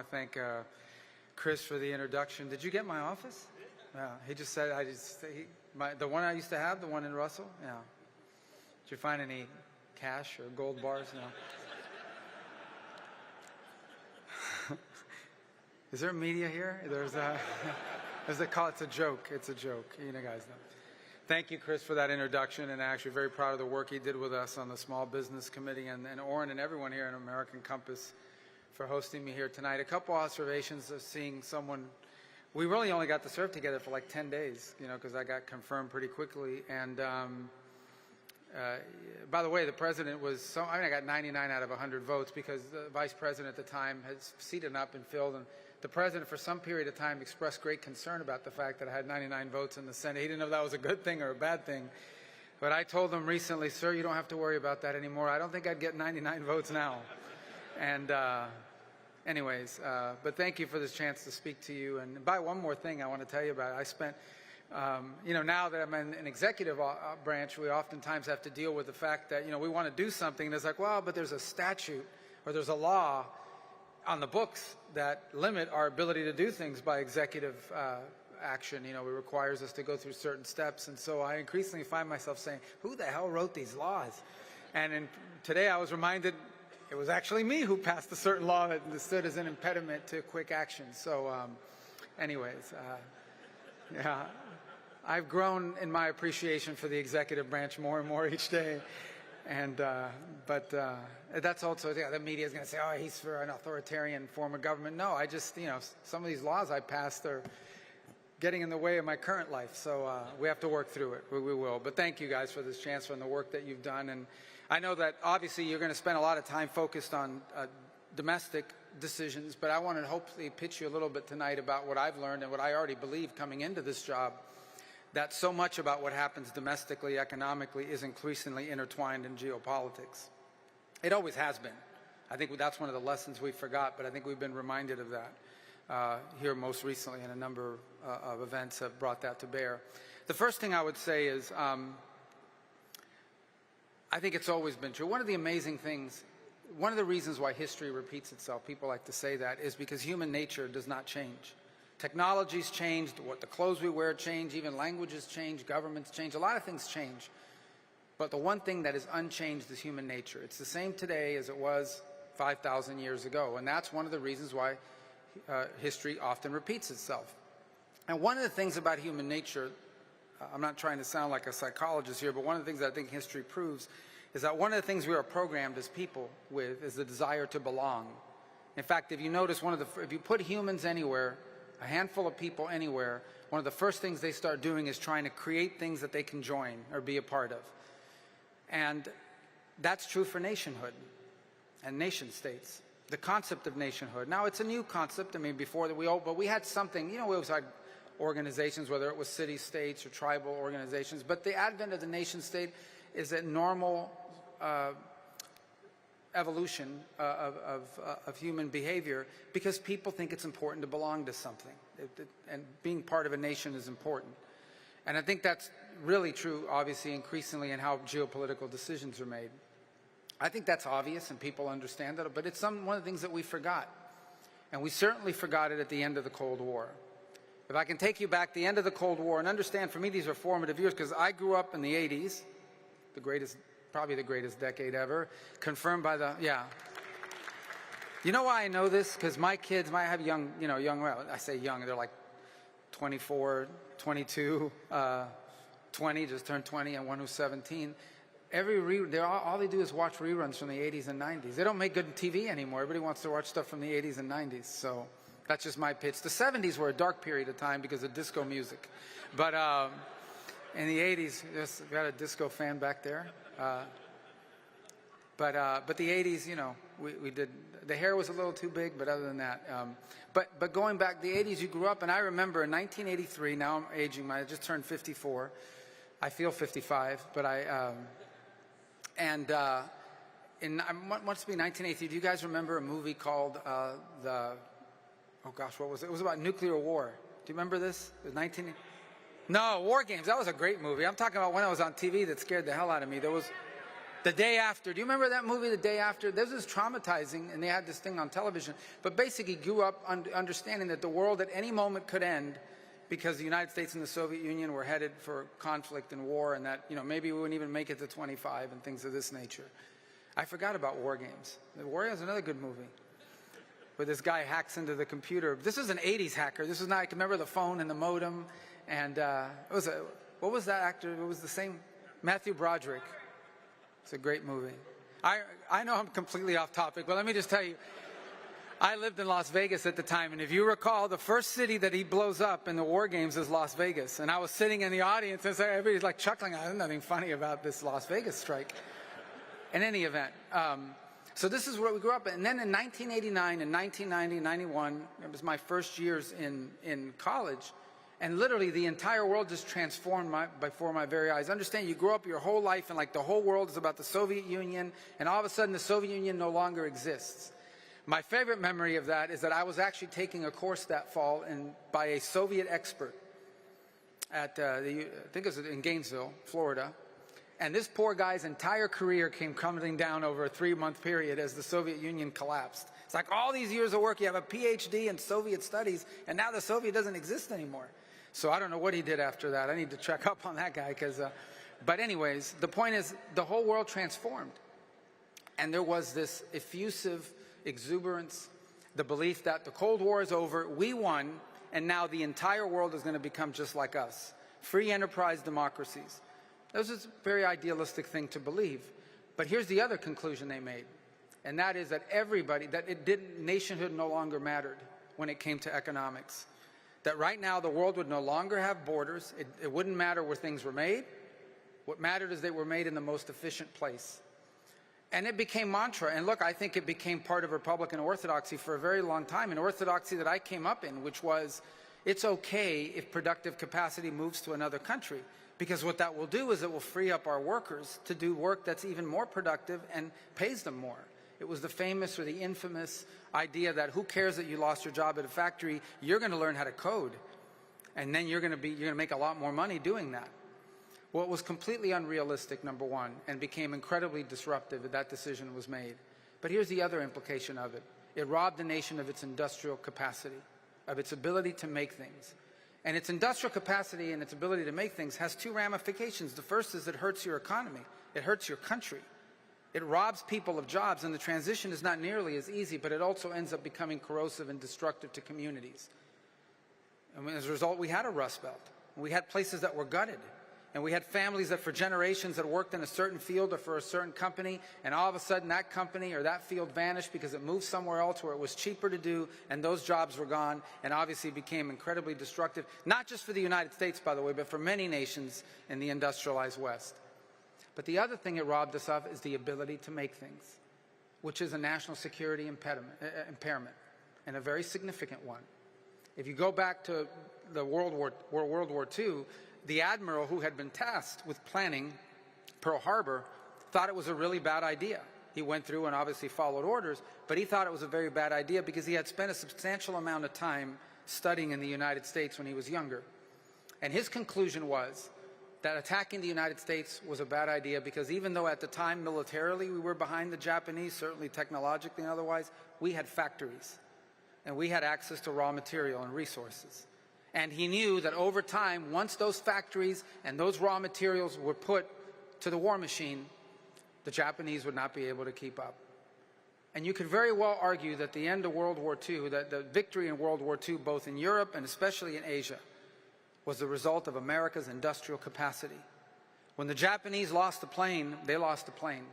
to thank Chris for the introduction. Did you get my office? Yeah. He just said, the one I used to have, the one in Russell? Yeah. Did you find any cash or gold bars? No. Is there media here? There's a call. It's a joke. It's a joke. You know, guys know. Thank you, Chris, for that introduction, and actually very proud of the work he did with us on the Small Business Committee, and Oren and everyone here in American Compass for hosting me here tonight. A couple observations of seeing someone. We really only got to serve together for like 10 days, you know, because I got confirmed pretty quickly. And by the way, the president was I got 99 out of 100 votes because the vice president at the time had seated up and filled, and the president for some period of time expressed great concern about the fact that I had 99 votes in the Senate. He didn't know if that was a good thing or a bad thing. But I told him recently, sir, you don't have to worry about that anymore. I don't think I'd get 99 votes now. And anyways, but thank you for this chance to speak to you. And by one more thing I want to tell you about, I spent, you know, now that I'm in an executive branch, we oftentimes have to deal with the fact that, you know, we want to do something and it's like, well, but there's a statute or there's a law on the books that limit our ability to do things by executive action. You know, it requires us to go through certain steps. And so I increasingly find myself saying, who the hell wrote these laws? And today I was reminded it was actually me who passed a certain law that stood as an impediment to quick action. So anyways, yeah, I've grown in my appreciation for the executive branch more and more each day. And but that's also, yeah, the media is going to say, oh, he's for an authoritarian form of government. No, I just, you know, some of these laws I passed are getting in the way of my current life. So we have to work through it. We will. But thank you guys for this chance and the work that you've done. And I know that obviously you're going to spend a lot of time focused on domestic decisions, but I want to hopefully pitch you a little bit tonight about what I've learned and what I already believe coming into this job, that so much about what happens domestically, economically, is increasingly intertwined in geopolitics. It always has been. I think that's one of the lessons we forgot, but I think we've been reminded of that here most recently, and a number of events have brought that to bear. The first thing I would say is I think it's always been true. One of the amazing things, one of the reasons why history repeats itself, people like to say that, is because human nature does not change. Technology's changed, what the clothes we wear change, even languages change, governments change, a lot of things change. But the one thing that is unchanged is human nature. It's the same today as it was 5,000 years ago, and that's one of the reasons why history often repeats itself. And one of the things about human nature, I'm not trying to sound like a psychologist here, but one of the things I think history proves is that one of the things we are programmed as people with is the desire to belong. In fact, if you notice, if you put humans anywhere, a handful of people anywhere, one of the first things they start doing is trying to create things that they can join or be a part of. And that's true for nationhood and nation states. The concept of nationhood. Now, it's a new concept. I mean, before that but we had something, you know, we always had organizations, whether it was city-states or tribal organizations, but the advent of the nation-state is a normal evolution of human behavior because people think it's important to belong to something, and being part of a nation is important. And I think that's really true, obviously, increasingly in how geopolitical decisions are made. I think that's obvious and people understand that, but it's one of the things that we forgot. And we certainly forgot it at the end of the Cold War. If I can take you back to the end of the Cold War, and understand, for me, these are formative years because I grew up in the 80s, probably the greatest decade ever, confirmed by the, yeah. You know why I know this? Because my kids, I have young, well, I say young, they're like 24, 22, 20, just turned 20, and one who's 17. All they do is watch reruns from the 80s and 90s. They don't make good TV anymore. Everybody wants to watch stuff from the 80s and 90s, so that's just my pitch. The 70s were a dark period of time because of disco music. But in the 80s, we got a disco fan back there. But the 80s, you know, we did, the hair was a little too big, but other than that. But going back, the 80s, you grew up, and I remember in 1983, now I'm aging, I just turned 54. I feel 55, but must be 1983. Do you guys remember a movie called oh gosh, what was it? It was about nuclear war. Do you remember this? It was No, War Games. That was a great movie. I'm talking about when I was on TV that scared the hell out of me. The Day After. Do you remember that movie, The Day After? This was traumatizing, and they had this thing on television. But basically grew up understanding that the world at any moment could end because the United States and the Soviet Union were headed for conflict and war, and that, you know, maybe we wouldn't even make it to 25 and things of this nature. I forgot about War Games. War Games is another good movie, where this guy hacks into the computer. This is an 80s hacker. This is not, I can remember the phone and the modem, and what was that actor? It was the same, Matthew Broderick. It's a great movie. I know I'm completely off topic, but let me just tell you, I lived in Las Vegas at the time, and if you recall, the first city that he blows up in the War Games is Las Vegas. And I was sitting in the audience, and so everybody's like chuckling. There's nothing funny about this Las Vegas strike. In any event, so this is where we grew up. And then in 1989 and 1990, 91, it was my first years in college. And literally the entire world just transformed before my very eyes. Understand, you grow up your whole life and like the whole world is about the Soviet Union, and all of a sudden the Soviet Union no longer exists. My favorite memory of that is that I was actually taking a course that fall by a Soviet expert at, I think it was in Gainesville, Florida. And this poor guy's entire career came crumbling down over a 3-month period as the Soviet Union collapsed. It's like all these years of work, you have a PhD in Soviet studies, and now the Soviet doesn't exist anymore. So I don't know what he did after that. I need to check up on that guy. But anyways, the point is the whole world transformed. And there was this effusive exuberance, the belief that the Cold War is over, we won, and now the entire world is going to become just like us. Free enterprise democracies. This is a very idealistic thing to believe. But here's the other conclusion they made. And that is that nationhood no longer mattered when it came to economics. That right now the world would no longer have borders. It wouldn't matter where things were made. What mattered is they were made in the most efficient place. And it became mantra. And look, I think it became part of Republican orthodoxy for a very long time, an orthodoxy that I came up in, which was it's okay if productive capacity moves to another country. Because what that will do is it will free up our workers to do work that's even more productive and pays them more. It was the famous or the infamous idea that who cares that you lost your job at a factory, you're going to learn how to code. And then you're going to make a lot more money doing that. Well, it was completely unrealistic, number one, and became incredibly disruptive that decision was made. But here's the other implication of it. It robbed the nation of its industrial capacity, of its ability to make things. And its industrial capacity and its ability to make things has two ramifications. The first is it hurts your economy. It hurts your country. It robs people of jobs, and the transition is not nearly as easy, but it also ends up becoming corrosive and destructive to communities. And as a result, we had a Rust Belt. We had places that were gutted. And we had families that for generations had worked in a certain field or for a certain company, and all of a sudden that company or that field vanished because it moved somewhere else where it was cheaper to do, and those jobs were gone, and obviously became incredibly destructive, not just for the United States, by the way, but for many nations in the industrialized West. But the other thing it robbed us of is the ability to make things, which is a national security impairment, and a very significant one. If you go back to the World War II, the admiral who had been tasked with planning Pearl Harbor thought it was a really bad idea. He went through and obviously followed orders, but he thought it was a very bad idea because he had spent a substantial amount of time studying in the United States when he was younger. And his conclusion was that attacking the United States was a bad idea because even though at the time militarily we were behind the Japanese, certainly technologically and otherwise, we had factories and we had access to raw material and resources. And he knew that over time, once those factories and those raw materials were put to the war machine, the Japanese would not be able to keep up. And you could very well argue that the end of World War II, that the victory in World War II, both in Europe and especially in Asia, was the result of America's industrial capacity. When the Japanese lost the plane, they lost the plane.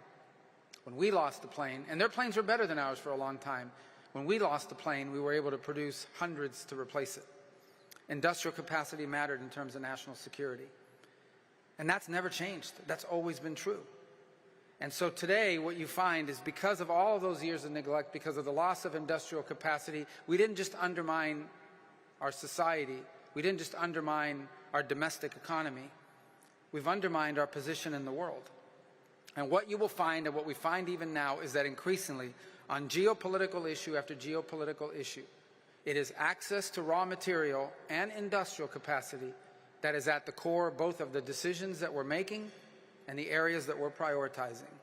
When we lost the plane, and their planes were better than ours for a long time, when we lost the plane, we were able to produce hundreds to replace it. Industrial capacity mattered in terms of national security. And that's never changed. That's always been true. And so today what you find is because of all of those years of neglect, because of the loss of industrial capacity, we didn't just undermine our society. We didn't just undermine our domestic economy. We've undermined our position in the world. And what you will find, and what we find even now, is that increasingly on geopolitical issue after geopolitical issue, it is access to raw material and industrial capacity that is at the core both of the decisions that we're making and the areas that we're prioritizing.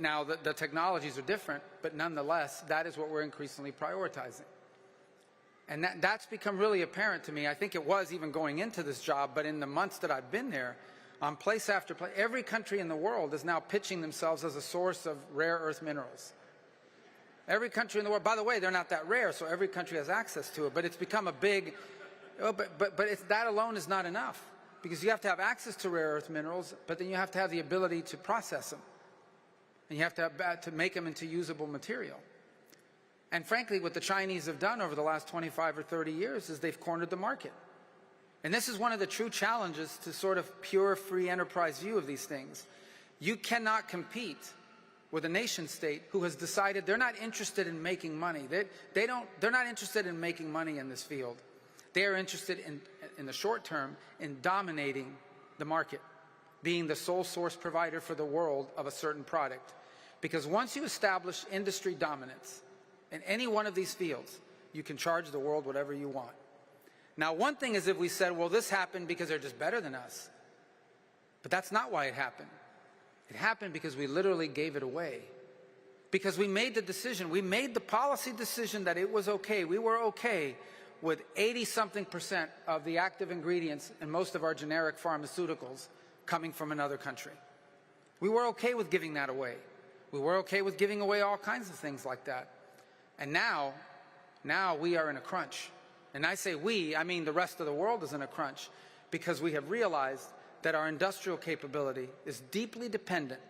Now, the technologies are different, but nonetheless, that is what we're increasingly prioritizing. And that's become really apparent to me. I think it was even going into this job, but in the months that I've been there, on place after place, every country in the world is now pitching themselves as a source of rare earth minerals. Every country in the world, by the way, they're not that rare, so every country has access to it, but it's become a big, that alone is not enough, because you have to have access to rare earth minerals, but then you have to have the ability to process them, and you have to make them into usable material. And frankly, what the Chinese have done over the last 25 or 30 years is they've cornered the market. And this is one of the true challenges to sort of pure free enterprise view of these things. You cannot compete with a nation state who has decided they're not interested in making money. They're not interested in making money in this field. They are interested in the short term in dominating the market, being the sole source provider for the world of a certain product. Because once you establish industry dominance in any one of these fields, you can charge the world whatever you want. Now, one thing is if we said, well, this happened because they're just better than us. But that's not why it happened. It happened because we literally gave it away. Because we made the decision, we made the policy decision that it was okay. We were okay with 80-something% of the active ingredients in most of our generic pharmaceuticals coming from another country. We were okay with giving that away. We were okay with giving away all kinds of things like that. And now we are in a crunch. And I say we, I mean the rest of the world is in a crunch, because we have realized that our industrial capability is deeply dependent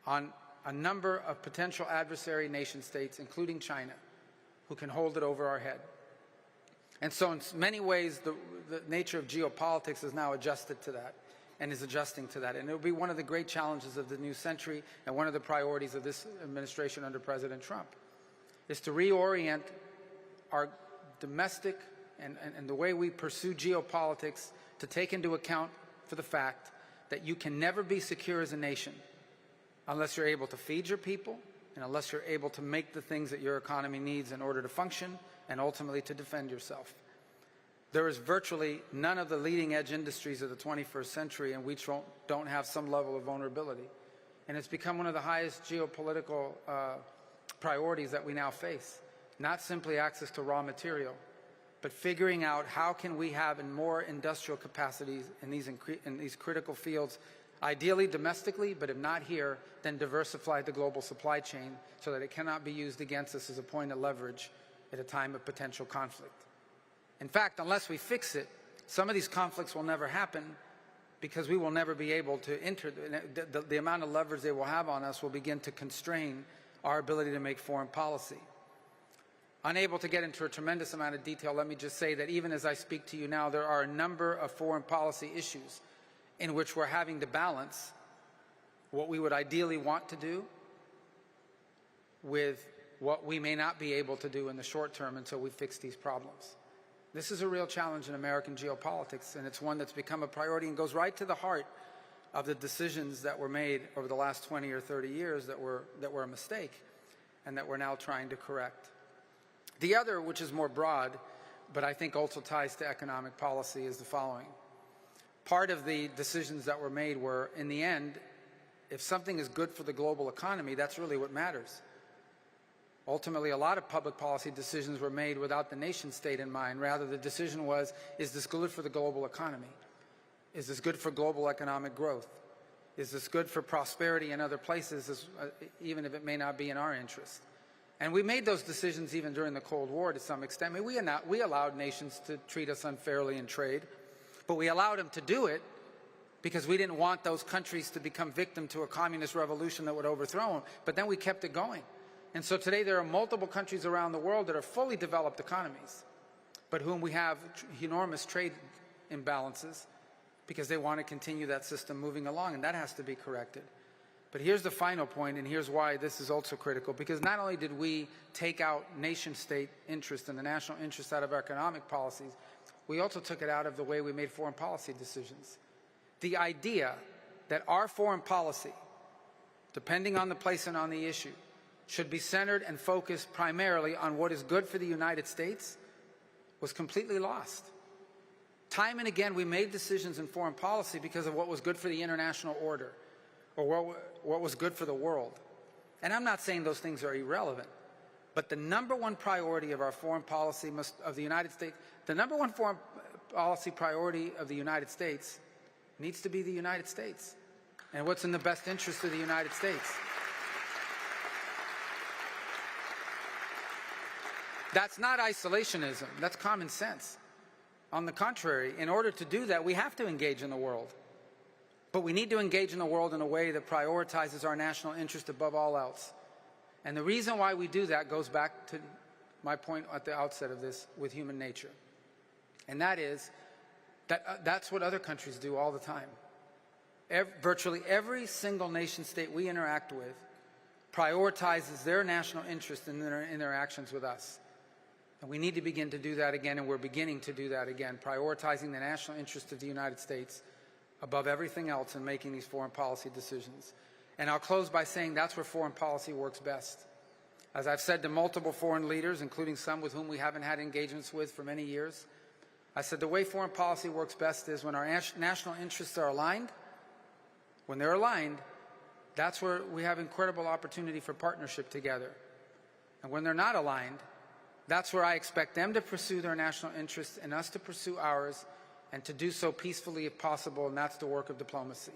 on a number of potential adversary nation states, including China, who can hold it over our head. And so in many ways, the nature of geopolitics is now adjusted to that and is adjusting to that. And it will be one of the great challenges of the new century and one of the priorities of this administration under President Trump, is to reorient our domestic and the way we pursue geopolitics to take into account for the fact that you can never be secure as a nation unless you're able to feed your people and unless you're able to make the things that your economy needs in order to function and ultimately to defend yourself. There is virtually none of the leading edge industries of the 21st century in which don't have some level of vulnerability. And it's become one of the highest geopolitical priorities that we now face. Not simply access to raw material, but figuring out how can we have more industrial capacities in these critical fields, ideally domestically, but if not here, then diversify the global supply chain so that it cannot be used against us as a point of leverage at a time of potential conflict. In fact, unless we fix it, some of these conflicts will never happen because we will never be able to enter. The amount of leverage they will have on us will begin to constrain our ability to make foreign policy. Unable to get into a tremendous amount of detail, let me just say that even as I speak to you now, there are a number of foreign policy issues in which we're having to balance what we would ideally want to do with what we may not be able to do in the short term until we fix these problems. This is a real challenge in American geopolitics, and it's one that's become a priority and goes right to the heart of the decisions that were made over the last 20 or 30 years that were a mistake and that we're now trying to correct. The other, which is more broad, but I think also ties to economic policy, is the following. Part of the decisions that were made were, in the end, if something is good for the global economy, that's really what matters. Ultimately, a lot of public policy decisions were made without the nation state in mind. Rather, the decision was, is this good for the global economy? Is this good for global economic growth? Is this good for prosperity in other places, even if it may not be in our interest? And we made those decisions even during the Cold War to some extent. I mean, we allowed nations to treat us unfairly in trade, but we allowed them to do it because we didn't want those countries to become victim to a communist revolution that would overthrow them. But then we kept it going. And so today there are multiple countries around the world that are fully developed economies, but whom we have enormous trade imbalances because they want to continue that system moving along, and that has to be corrected. But here's the final point, and here's why this is also critical, because not only did we take out nation-state interest and the national interest out of our economic policies, we also took it out of the way we made foreign policy decisions. The idea that our foreign policy, depending on the place and on the issue, should be centered and focused primarily on what is good for the United States was completely lost. Time and again, we made decisions in foreign policy because of what was good for the international order, or what was good for the world. And I'm not saying those things are irrelevant, but the number one priority of our foreign policy of the United States, the number one foreign policy priority of the United States needs to be the United States and what's in the best interest of the United States. That's not isolationism. That's common sense. On the contrary, in order to do that, we have to engage in the world. But we need to engage in the world in a way that prioritizes our national interest above all else. And the reason why we do that goes back to my point at the outset of this with human nature. And that is that that's what other countries do all the time. Virtually every single nation state we interact with prioritizes their national interest in their interactions with us. And we need to begin to do that again, and we're beginning to do that again, prioritizing the national interest of the United States above everything else in making these foreign policy decisions. And I'll close by saying that's where foreign policy works best. As I've said to multiple foreign leaders, including some with whom we haven't had engagements with for many years, I said the way foreign policy works best is when our national interests are aligned. When they're aligned, that's where we have incredible opportunity for partnership together. And when they're not aligned, that's where I expect them to pursue their national interests and us to pursue ours, and to do so peacefully if possible, and that's the work of diplomacy.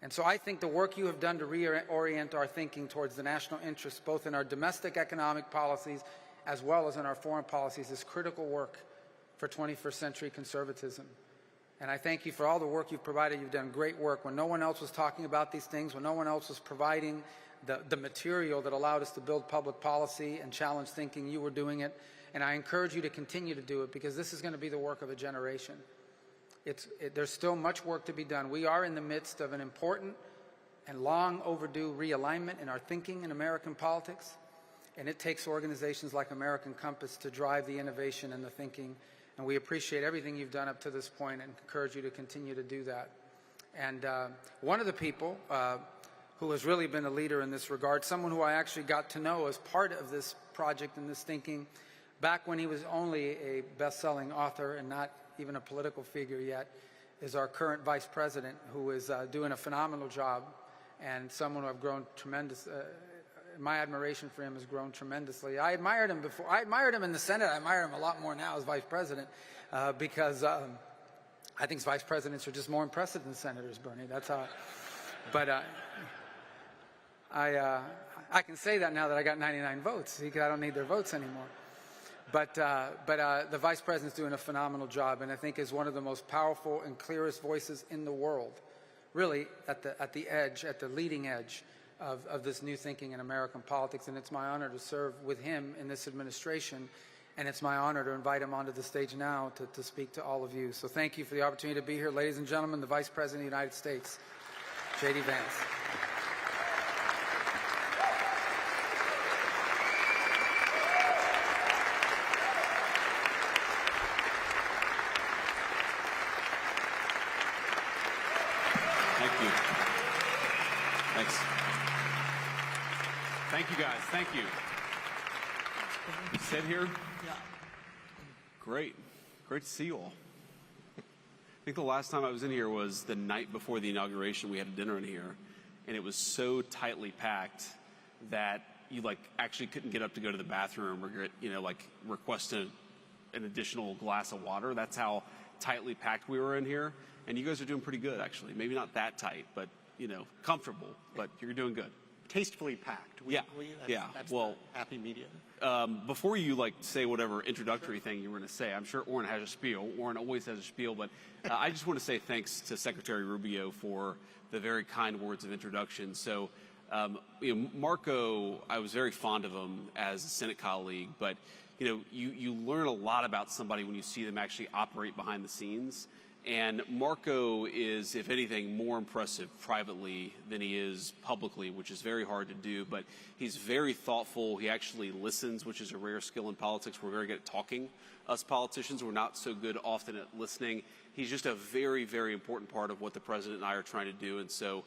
And so I think the work you have done to reorient our thinking towards the national interests, both in our domestic economic policies as well as in our foreign policies, is critical work for 21st century conservatism. And I thank you for all the work you've provided. You've done great work. When no one else was talking about these things, when no one else was providing the material that allowed us to build public policy and challenge thinking, you were doing it. And I encourage you to continue to do it, because this is going to be the work of a generation. There's still much work to be done. We are in the midst of an important and long overdue realignment in our thinking in American politics. And it takes organizations like American Compass to drive the innovation and the thinking. And we appreciate everything you've done up to this point and encourage you to continue to do that. And one of the people who has really been a leader in this regard, someone who I actually got to know as part of this project and this thinking back when he was only a best-selling author and not even a political figure yet, is our current vice president, who is doing a phenomenal job, and someone who I've grown tremendous. My admiration for him has grown tremendously. I admired him before. I admired him in the Senate. I admire him a lot more now as vice president, because I think vice presidents are just more impressive than senators, Bernie. That's how. But I can say that now that I got 99 votes, because I don't need their votes anymore. But the vice president's doing a phenomenal job, and I think is one of the most powerful and clearest voices in the world, really at the edge, at the leading edge of this new thinking in American politics. And it's my honor to serve with him in this administration, and it's my honor to invite him onto the stage now to speak to all of you. So thank you for the opportunity to be here. Ladies and gentlemen, the Vice President of the United States, J.D. Vance. Thank you, guys. Thank you. Sit here. Yeah. Great. Great to see you all. I think the last time I was in here was the night before the inauguration. We had a dinner in here, and it was so tightly packed that you actually couldn't get up to go to the bathroom or request an additional glass of water. That's how tightly packed we were in here. And you guys are doing pretty good, actually. Maybe not that tight, but comfortable. But you're doing good. Tastefully packed. That's the happy medium. Before you say whatever introductory thing you were going to say, I'm sure Orrin has a spiel. Orrin always has a spiel, but I just want to say thanks to Secretary Rubio for the very kind words of introduction. So, Marco, I was very fond of him as a Senate colleague, but you learn a lot about somebody when you see them actually operate behind the scenes. And Marco is, if anything, more impressive privately than he is publicly, which is very hard to do. But he's very thoughtful. He actually listens, which is a rare skill in politics. We're very good at talking. Us politicians, we're not so good often at listening. He's just a very, very important part of what the president and I are trying to do. And so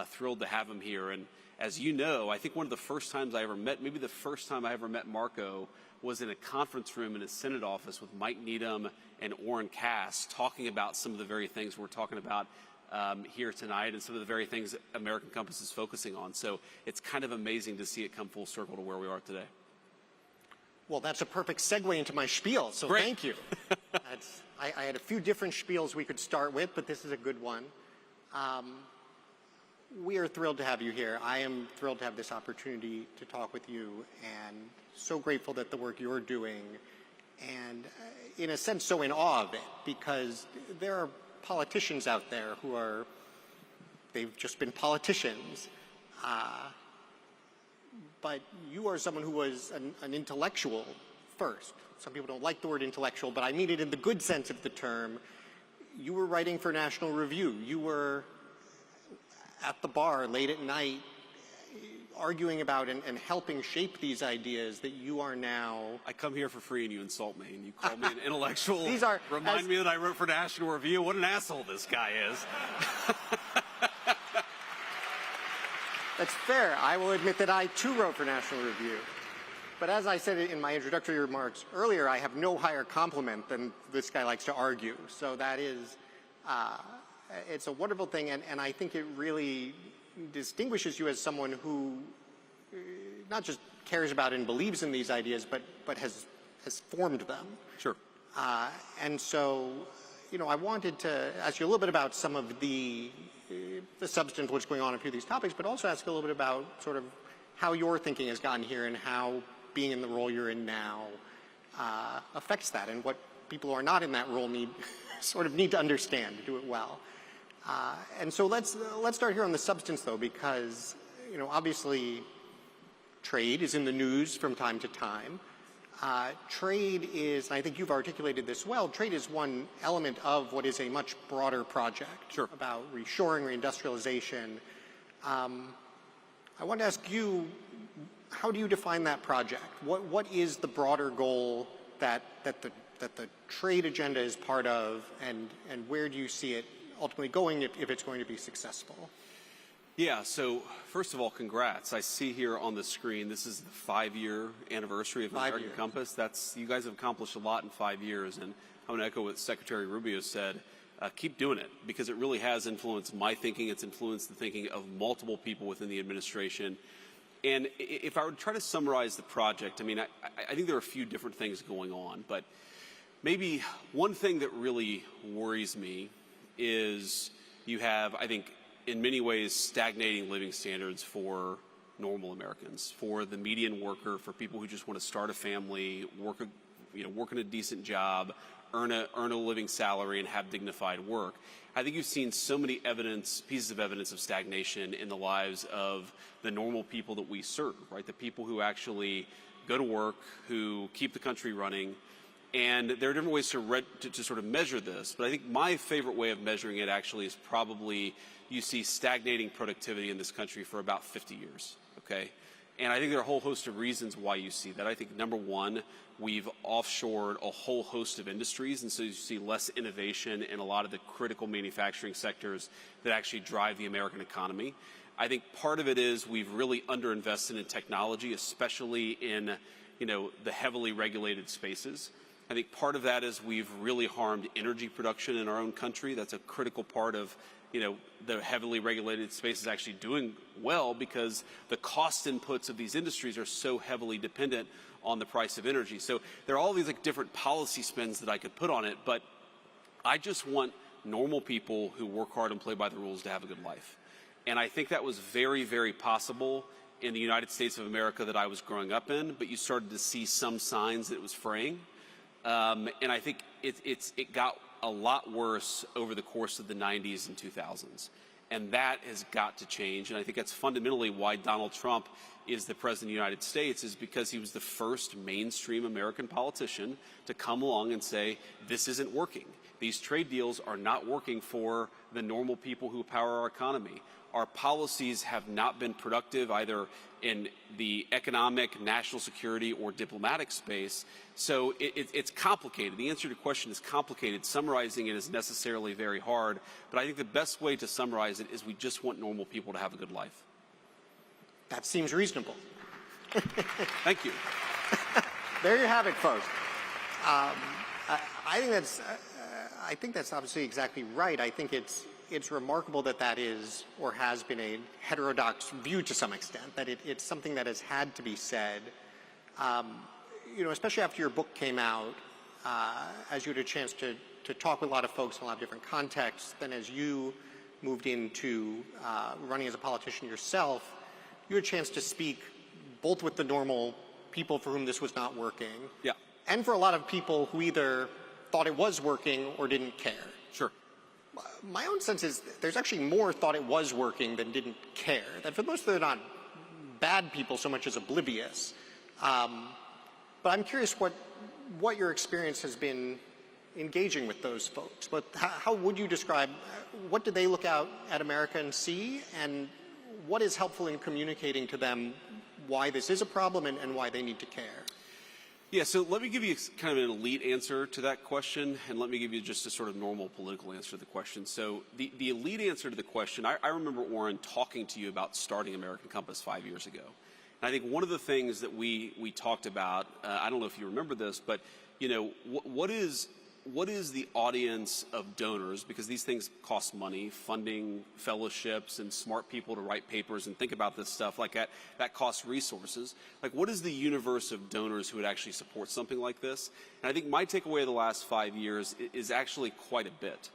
thrilled to have him here. And as you know, I think one of the first times I ever met, maybe the first time I ever met Marco, was in a conference room in his Senate office with Mike Needham and Orrin Cass, talking about some of the very things we're talking about here tonight and some of the very things that American Compass is focusing on. So it's kind of amazing to see it come full circle to where we are today. Well, that's a perfect segue into my spiel, so Great. Thank you. I had a few different spiels we could start with, but this is a good one. We are thrilled to have you here. I am thrilled to have this opportunity to talk with you, and so grateful that the work you're doing, and in a sense so in awe of it, because there are politicians out there who are, they've just been politicians, but you are someone who was an intellectual first. Some people don't like the word intellectual, but I mean it in the good sense of the term. You were writing for National Review. You were at the bar late at night arguing about and helping shape these ideas that you are now. I come here for free and you insult me and you call me an intellectual. Remind me that I wrote for National Review. What an asshole this guy is. That's fair. I will admit that I too wrote for National Review. But as I said in my introductory remarks earlier, I have no higher compliment than this guy likes to argue. So that is, it's a wonderful thing, and I think it really distinguishes you as someone who not just cares about and believes in these ideas, but has formed them. Sure. And so, you know, I wanted to ask you a little bit about some of the substance of what's going on in a few of these topics, but also ask you a little bit about sort of how your thinking has gotten here and how being in the role you're in now affects that, and what people who are not in that role need to understand to do it well. And so let's start here on the substance, though, because, you know, obviously trade is in the news from time to time. Trade is, and I think you've articulated this well, trade is one element of what is a much broader project. Sure. About reshoring, reindustrialization. I want to ask you, how do you define that project? What is the broader goal that the trade agenda is part of, and where do you see it ultimately going if it's going to be successful? Yeah, so first of all, congrats. I see here on the screen, this is the 5-year anniversary of American Compass. You guys have accomplished a lot in 5 years, and I'm going to echo what Secretary Rubio said. Keep doing it, because it really has influenced my thinking. It's influenced the thinking of multiple people within the administration. And if I would try to summarize the project, I mean, I think there are a few different things going on, but maybe one thing that really worries me is you have, I think, in many ways, stagnating living standards for normal Americans, for the median worker, for people who just want to start a family, work in a decent job, earn a living salary, and have dignified work. I think you've seen so many pieces of evidence of stagnation in the lives of the normal people that we serve, right? The people who actually go to work, who keep the country running. And there are different ways to sort of measure this, but I think my favorite way of measuring it actually is probably you see stagnating productivity in this country for about 50 years, okay? And I think there are a whole host of reasons why you see that. I think, number one, we've offshored a whole host of industries, and so you see less innovation in a lot of the critical manufacturing sectors that actually drive the American economy. I think part of it is we've really underinvested in technology, especially in, the heavily regulated spaces. I think part of that is we've really harmed energy production in our own country. That's a critical part of, the heavily regulated space is actually doing well because the cost inputs of these industries are so heavily dependent on the price of energy. So there are all these different policy spins that I could put on it, but I just want normal people who work hard and play by the rules to have a good life. And I think that was very, very possible in the United States of America that I was growing up in, but you started to see some signs that it was fraying. And I think it got a lot worse over the course of the 90s and 2000s. And that has got to change. And I think that's fundamentally why Donald Trump is the president of the United States, is because he was the first mainstream American politician to come along and say, this isn't working. These trade deals are not working for the normal people who power our economy. Our policies have not been productive either in the economic, national security, or diplomatic space. So it's complicated. The answer to your question is complicated. Summarizing it is necessarily very hard. But I think the best way to summarize it is we just want normal people to have a good life. That seems reasonable. Thank you. There you have it, folks. I think that's obviously exactly right. I think it's it's remarkable that that is or has been a heterodox view to some extent, that it's something that has had to be said. Especially after your book came out, as you had a chance to talk with a lot of folks in a lot of different contexts, then as you moved into running as a politician yourself, you had a chance to speak both with the normal people for whom this was not working, and for a lot of people who either thought it was working or didn't care. Sure. My own sense is there's actually more thought it was working than didn't care. That for most of them, they're not bad people so much as oblivious. But I'm curious what your experience has been engaging with those folks. But how would you describe, what do they look out at America and see, and what is helpful in communicating to them why this is a problem and why they need to care? Yeah, so let me give you kind of an elite answer to that question, and let me give you just a sort of normal political answer to the question. So the elite answer to the question, I remember, Warren, talking to you about starting American Compass 5 years ago. And I think one of the things that we talked about, I don't know if you remember this, but what is the audience of donors, because these things cost money, funding fellowships and smart people to write papers and think about this stuff like that costs resources. Like, what is the universe of donors who would actually support something like this? And I think my takeaway of the last 5 years is actually quite a bit.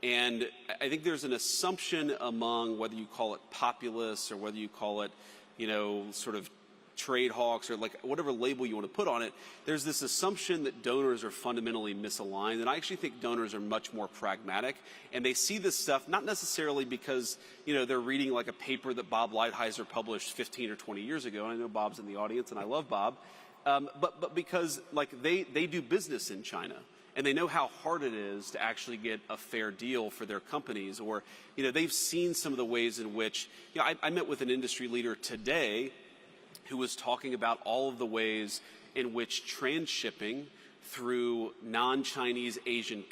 And I think there's an assumption among, whether you call it populists or whether you call it, sort of trade hawks or like whatever label you want to put on it, there's this assumption that donors are fundamentally misaligned. And I actually think donors are much more pragmatic, and they see this stuff not necessarily because, they're reading like a paper that Bob Lighthizer published 15 or 20 years ago. And I know Bob's in the audience and I love Bob. But because like they do business in China, and they know how hard it is to actually get a fair deal for their companies, or, they've seen some of the ways in which, I met with an industry leader today who was talking about all of the ways in which transshipping through non-Chinese Asian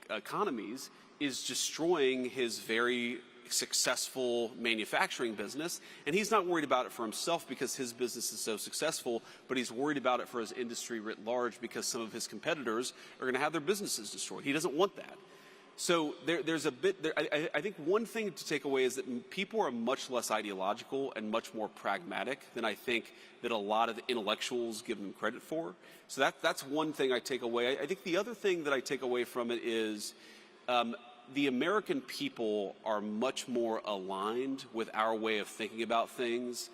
economies is destroying his very successful manufacturing business. And he's not worried about it for himself because his business is so successful, but he's worried about it for his industry writ large because some of his competitors are going to have their businesses destroyed. He doesn't want that. So there's a bit there. I think one thing to take away is that people are much less ideological and much more pragmatic than I think that a lot of the intellectuals give them credit for. So that's one thing I take away. I think the other thing that I take away from it is the American people are much more aligned with our way of thinking about things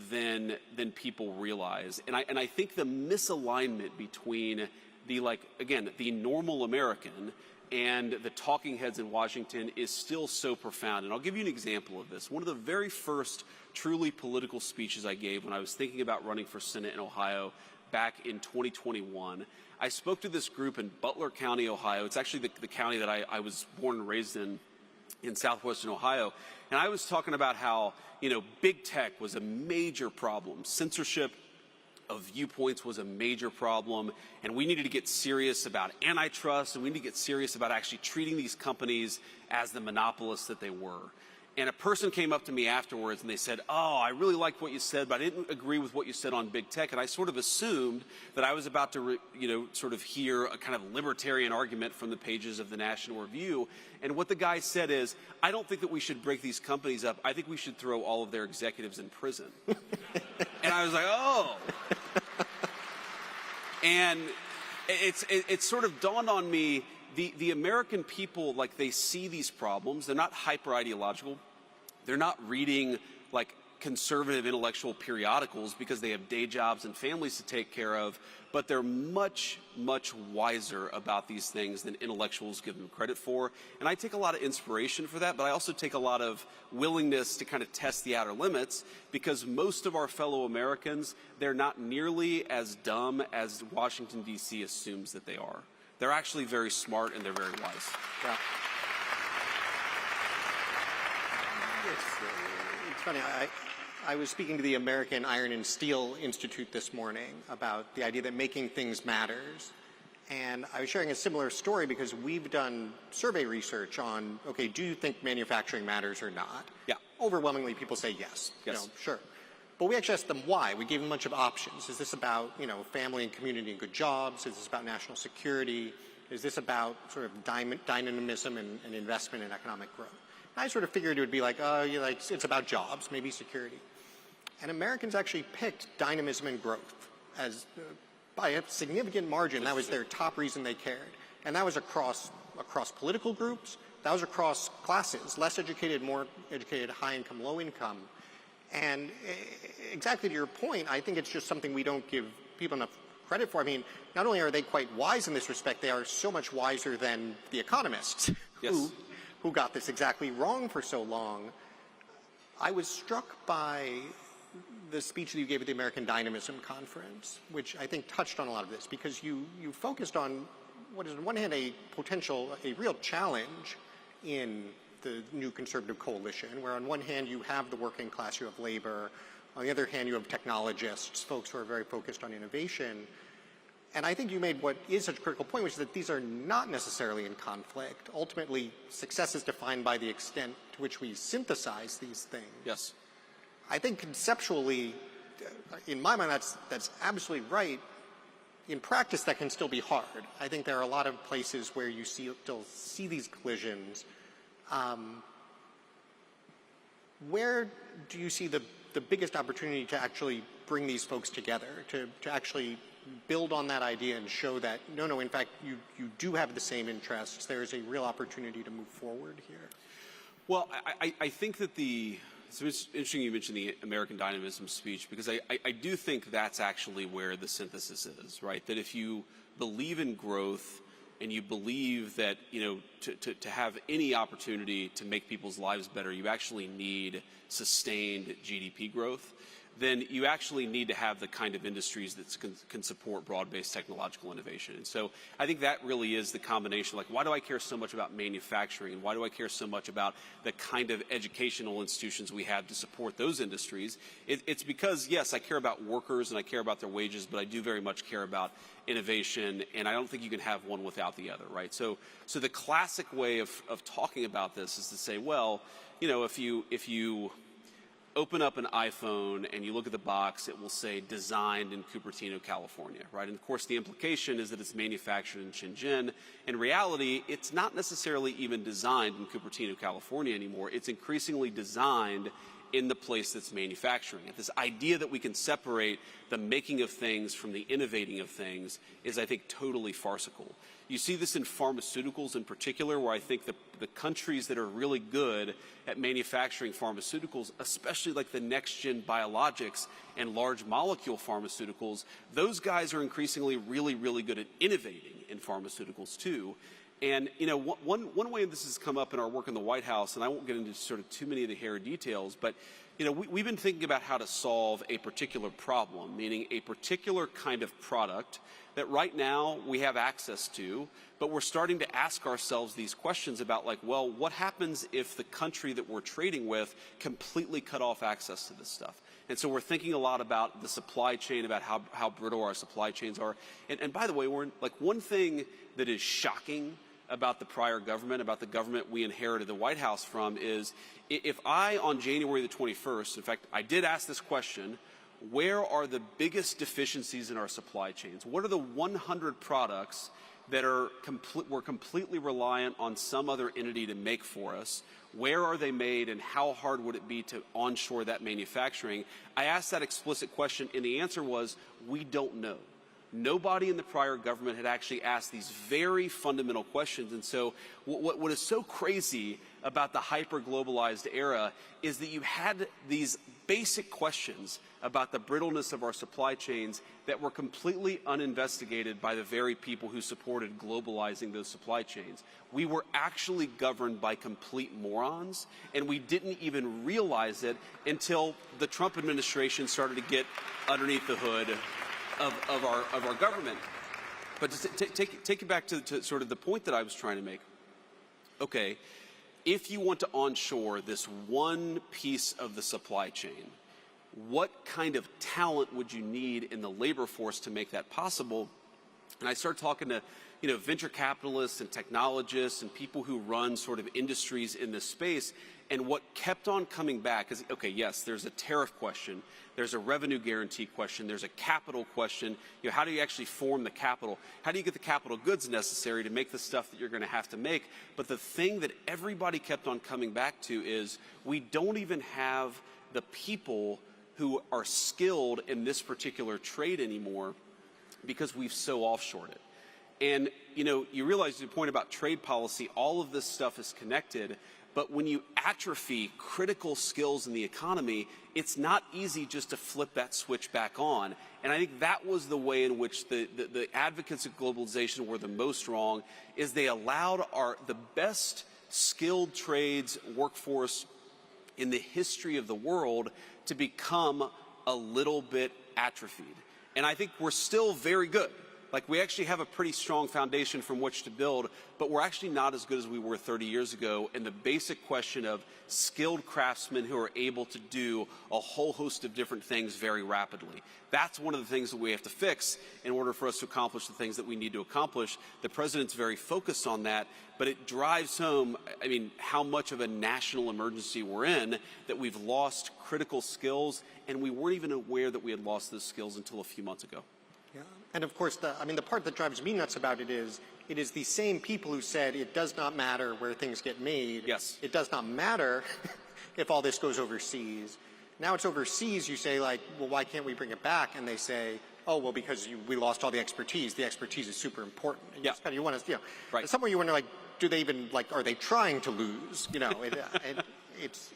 than people realize. And I think the misalignment between the normal American and the talking heads in Washington is still so profound. And I'll give you an example of this. One of the very first truly political speeches I gave when I was thinking about running for Senate in Ohio back in 2021, I spoke to this group in Butler County, Ohio. It's actually the county that I was born and raised in southwestern Ohio. And I was talking about how, big tech was a major problem. Censorship of viewpoints was a major problem, and we needed to get serious about antitrust, and we need to get serious about actually treating these companies as the monopolists that they were. And a person came up to me afterwards and they said, "Oh, I really liked what you said, but I didn't agree with what you said on big tech." And I sort of assumed that I was about to, sort of hear a kind of libertarian argument from the pages of the National Review. And what the guy said is, "I don't think that we should break these companies up. I think we should throw all of their executives in prison." And I was like, "Oh." And it sort of dawned on me, the American people, like, they see these problems. They're not hyper-ideological. They're not reading, like, conservative intellectual periodicals because they have day jobs and families to take care of, but they're much, much wiser about these things than intellectuals give them credit for. And I take a lot of inspiration for that, but I also take a lot of willingness to kind of test the outer limits, because most of our fellow Americans, they're not nearly as dumb as Washington, D.C. assumes that they are. They're actually very smart and they're very wise. Yeah. It's funny. I was speaking to the American Iron and Steel Institute this morning about the idea that making things matters. And I was sharing a similar story because we've done survey research on, okay, do you think manufacturing matters or not? Yeah. Overwhelmingly, people say yes. Yes. Sure. But we actually asked them why. We gave them a bunch of options. Is this about, family and community and good jobs? Is this about national security? Is this about sort of dynamism and investment and economic growth? I sort of figured it would be like, it's about jobs, maybe security. And Americans actually picked dynamism and growth as, by a significant margin, that was their top reason they cared. And that was across political groups, that was across classes, less educated, more educated, high income, low income. And exactly to your point, I think it's just something we don't give people enough credit for. I mean, not only are they quite wise in this respect, they are so much wiser than the economists who got this exactly wrong for so long. I was struck by the speech that you gave at the American Dynamism Conference, which I think touched on a lot of this, because you focused on what is on one hand a real challenge in the new conservative coalition, where on one hand you have the working class, you have labor, on the other hand you have technologists, folks who are very focused on innovation. And I think you made what is such a critical point, which is that these are not necessarily in conflict. Ultimately, success is defined by the extent to which we synthesize these things. Yes. I think conceptually, in my mind, that's absolutely right. In practice, that can still be hard. I think there are a lot of places where you still see these collisions. Where do you see the biggest opportunity to actually bring these folks together, to actually build on that idea and show that, no, in fact, you do have the same interests. There is a real opportunity to move forward here. Well, I think that it's interesting you mentioned the American Dynamism speech, because I do think that's actually where the synthesis is, right? That if you believe in growth and you believe that, to have any opportunity to make people's lives better, you actually need sustained GDP growth, then you actually need to have the kind of industries that can support broad-based technological innovation. And so I think that really is the combination. Like, why do I care so much about manufacturing? And why do I care so much about the kind of educational institutions we have to support those industries? It's because, yes, I care about workers and I care about their wages, but I do very much care about innovation, and I don't think you can have one without the other, right? So the classic way of talking about this is to say, well, if you open up an iPhone and you look at the box, it will say designed in Cupertino, California, right? And of course, the implication is that it's manufactured in Shenzhen. In reality, it's not necessarily even designed in Cupertino, California anymore. It's increasingly designed in the place that's manufacturing it. This idea that we can separate the making of things from the innovating of things is, I think, totally farcical. You see this in pharmaceuticals in particular, where I think the countries that are really good at manufacturing pharmaceuticals, especially like the next-gen biologics and large molecule pharmaceuticals, those guys are increasingly really, really good at innovating in pharmaceuticals too. And, one way this has come up in our work in the White House, and I won't get into sort of too many of the hairy details, but, we've been thinking about how to solve a particular problem, meaning a particular kind of product that right now we have access to, but we're starting to ask ourselves these questions about, like, well, what happens if the country that we're trading with completely cut off access to this stuff? And so we're thinking a lot about the supply chain, about how brittle our supply chains are. And by the way, one thing that is shocking about the prior government, about the government we inherited the White House from, is if I, on January the 21st, in fact, I did ask this question, where are the biggest deficiencies in our supply chains? What are the 100 products that we're completely reliant on some other entity to make for us? Where are they made, and how hard would it be to onshore that manufacturing? I asked that explicit question, and the answer was, we don't know. Nobody in the prior government had actually asked these very fundamental questions. And so what is so crazy about the hyper-globalized era is that you had these basic questions about the brittleness of our supply chains that were completely uninvestigated by the very people who supported globalizing those supply chains. We were actually governed by complete morons, and we didn't even realize it until the Trump administration started to get underneath the hood of our government. But to take it back to sort of the point that I was trying to make. Okay, if you want to onshore this one piece of the supply chain, what kind of talent would you need in the labor force to make that possible? And I started talking to, venture capitalists and technologists and people who run sort of industries in this space. And what kept on coming back is, okay, yes, there's a tariff question, there's a revenue guarantee question, there's a capital question. How do you actually form the capital? How do you get the capital goods necessary to make the stuff that you're going to have to make? But the thing that everybody kept on coming back to is we don't even have the people who are skilled in this particular trade anymore because we've so offshored it. And, you realize the point about trade policy, all of this stuff is connected. But when you atrophy critical skills in the economy, it's not easy just to flip that switch back on. And I think that was the way in which the advocates of globalization were the most wrong, is they allowed the best skilled trades workforce in the history of the world to become a little bit atrophied. And I think we're still very good. Like, we actually have a pretty strong foundation from which to build, but we're actually not as good as we were 30 years ago. And the basic question of skilled craftsmen who are able to do a whole host of different things very rapidly. That's one of the things that we have to fix in order for us to accomplish the things that we need to accomplish. The president's very focused on that, but it drives home, how much of a national emergency we're in, that we've lost critical skills, and we weren't even aware that we had lost those skills until a few months ago. Yeah. And of course, the part that drives me nuts about it is the same people who said it does not matter where things get made. Yes. It does not matter if all this goes overseas. Now it's overseas, you say, like, well, why can't we bring it back? And they say, oh, well, because we lost all the expertise. The expertise is super important. And you want to, right. Somewhere you wonder, like, do they even, like, are they trying to lose?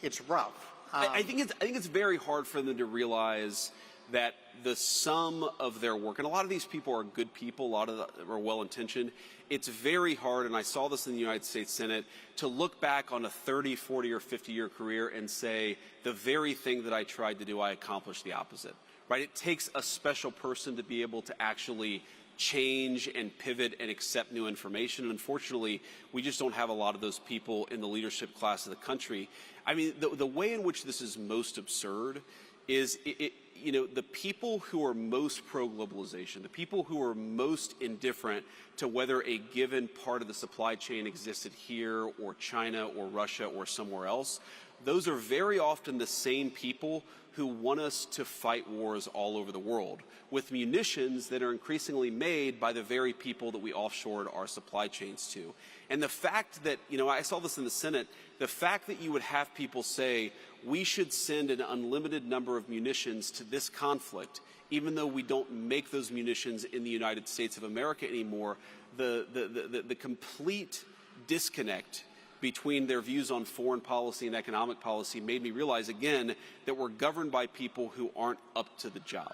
It's rough. I think it's very hard for them to realize that the sum of their work, and a lot of these people are good people, a lot of them are well-intentioned. It's very hard, and I saw this in the United States Senate, to look back on a 30, 40, or 50-year career and say, the very thing that I tried to do, I accomplished the opposite, right? It takes a special person to be able to actually change and pivot and accept new information. And unfortunately, we just don't have a lot of those people in the leadership class of the country. The way in which this is most absurd is the people who are most pro-globalization, the people who are most indifferent to whether a given part of the supply chain existed here or China or Russia or somewhere else, those are very often the same people who want us to fight wars all over the world with munitions that are increasingly made by the very people that we offshored our supply chains to. And the fact that, I saw this in the Senate, the fact that you would have people say, we should send an unlimited number of munitions to this conflict, even though we don't make those munitions in the United States of America anymore, the complete disconnect between their views on foreign policy and economic policy made me realize again that we're governed by people who aren't up to the job.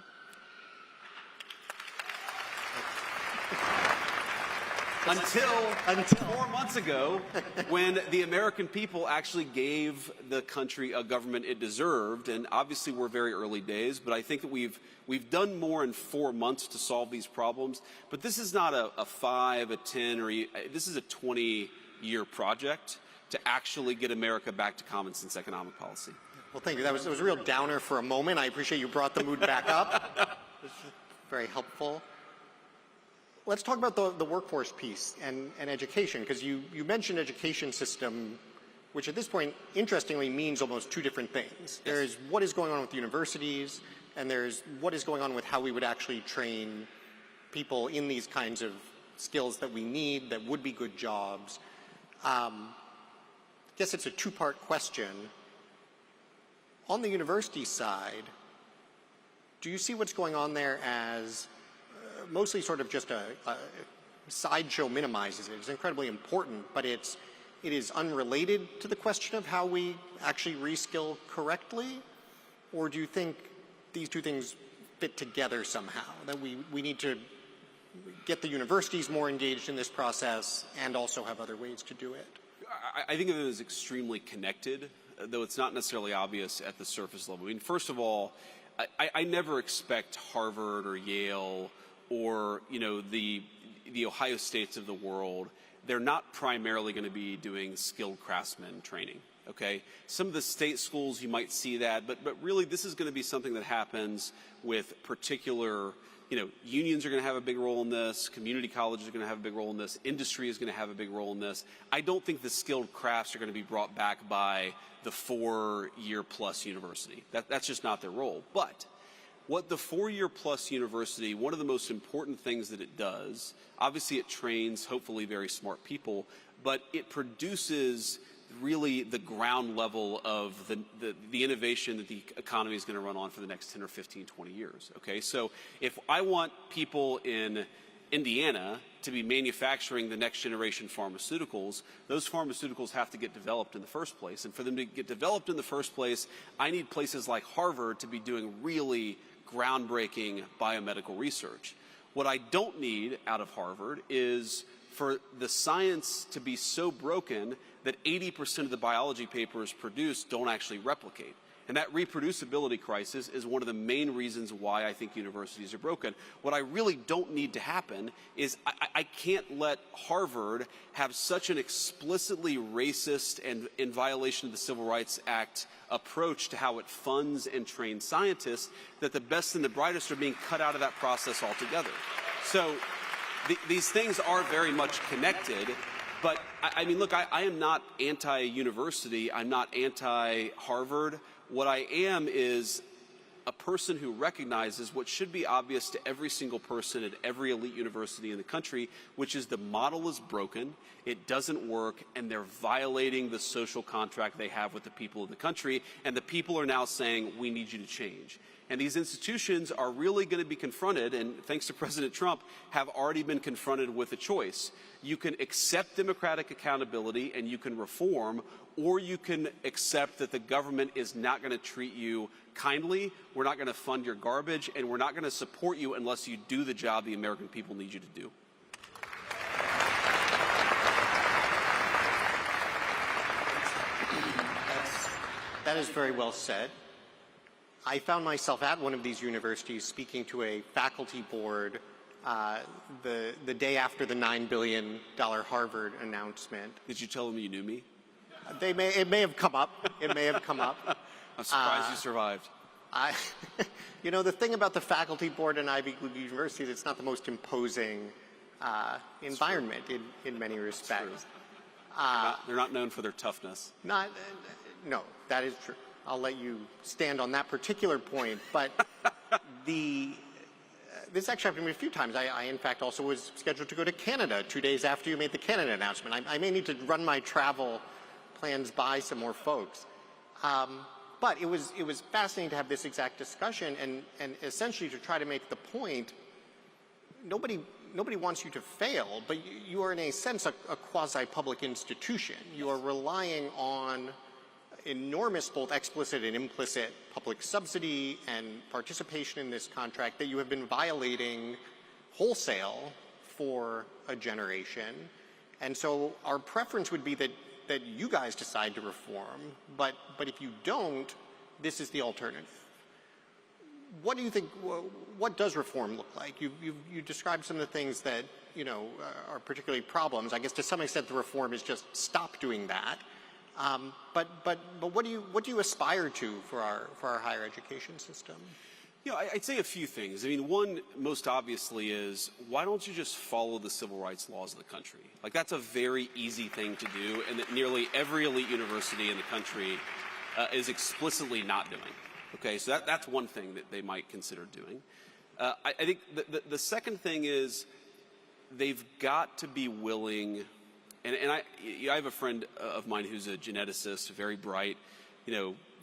Until 4 months ago, when the American people actually gave the country a government it deserved. And obviously we're very early days, but I think that we've done more in 4 months to solve these problems. But this is not a 5, a 10, or this is a 20-year project to actually get America back to common sense economic policy. Well, thank you. That was a real downer for a moment. I appreciate you brought the mood back up. Very helpful. Let's talk about the workforce piece and education, because you mentioned education system, which at this point, interestingly, means almost two different things. Yes. There's what is going on with universities, and there's what is going on with how we would actually train people in these kinds of skills that we need, that would be good jobs. I guess it's a two-part question. On the university side, do you see what's going on there as mostly sort of just a sideshow minimizes it? It's incredibly important, but it is unrelated to the question of how we actually reskill correctly? Or do you think these two things fit together somehow, that we need to get the universities more engaged in this process and also have other ways to do it? I think of it as extremely connected, though it's not necessarily obvious at the surface level. First of all, I never expect Harvard or Yale or the Ohio States of the world. They're not primarily going to be doing skilled craftsman training. Okay, some of the state schools you might see that, but really this is going to be something that happens with particular unions are going to have a big role in this, community colleges are going to have a big role in this, industry is going to have a big role in this. I don't think the skilled crafts are going to be brought back by the 4-year-plus university. That's just not their role. But what the 4-year-plus university, one of the most important things that it does, obviously it trains hopefully very smart people, but it produces really the ground level of the innovation that the economy is going to run on for the next 10 or 15, 20 years. Okay, so if I want people in Indiana to be manufacturing the next generation pharmaceuticals, those pharmaceuticals have to get developed in the first place. And for them to get developed in the first place, I need places like Harvard to be doing really groundbreaking biomedical research. What I don't need out of Harvard is for the science to be so broken that 80% of the biology papers produced don't actually replicate. And that reproducibility crisis is one of the main reasons why I think universities are broken. What I really don't need to happen is I can't let Harvard have such an explicitly racist and in violation of the Civil Rights Act approach to how it funds and trains scientists that the best and the brightest are being cut out of that process altogether. So these things are very much connected. But, I mean, look, I am not anti-university. I'm not anti-Harvard. What I am is a person who recognizes what should be obvious to every single person at every elite university in the country, which is the model is broken, it doesn't work, and they're violating the social contract they have with the people of the country, and the people are now saying, we need you to change. And these institutions are really going to be confronted, and thanks to President Trump, have already been confronted with a choice. You can accept democratic accountability and you can reform, or you can accept that the government is not going to treat you kindly, we're not going to fund your garbage, and we're not going to support you unless you do the job the American people need you to do. That is very well said. I found myself at one of these universities speaking to a faculty board the day after the $9 billion Harvard announcement. Did you tell them you knew me? It may have come up. It may have come up. I'm surprised you survived. The thing about the faculty board in Ivy League universities, it's not the most imposing environment in many respects. They're not known for their toughness. No, that is true. I'll let you stand on that particular point, but this actually happened to me a few times. I in fact, also was scheduled to go to Canada 2 days after you made the Canada announcement. I may need to run my travel plans by some more folks. But it was fascinating to have this exact discussion and essentially to try to make the point, nobody wants you to fail, but you are in a sense a quasi-public institution. You are relying on enormous both explicit and implicit public subsidy and participation in this contract that you have been violating wholesale for a generation. And so our preference would be that you guys decide to reform, but if you don't, this is the alternative. What do you think, what does reform look like? You described some of the things that, are particularly problems. I guess to some extent the reform is just stop doing that. But what do you aspire to for our higher education system? I'd say a few things. I mean, one most obviously is, why don't you just follow the civil rights laws of the country? Like, that's a very easy thing to do, and that nearly every elite university in the country is explicitly not doing. Okay, so that's one thing that they might consider doing. I think the second thing is they've got to be willing. And I have a friend of mine who's a geneticist, very bright,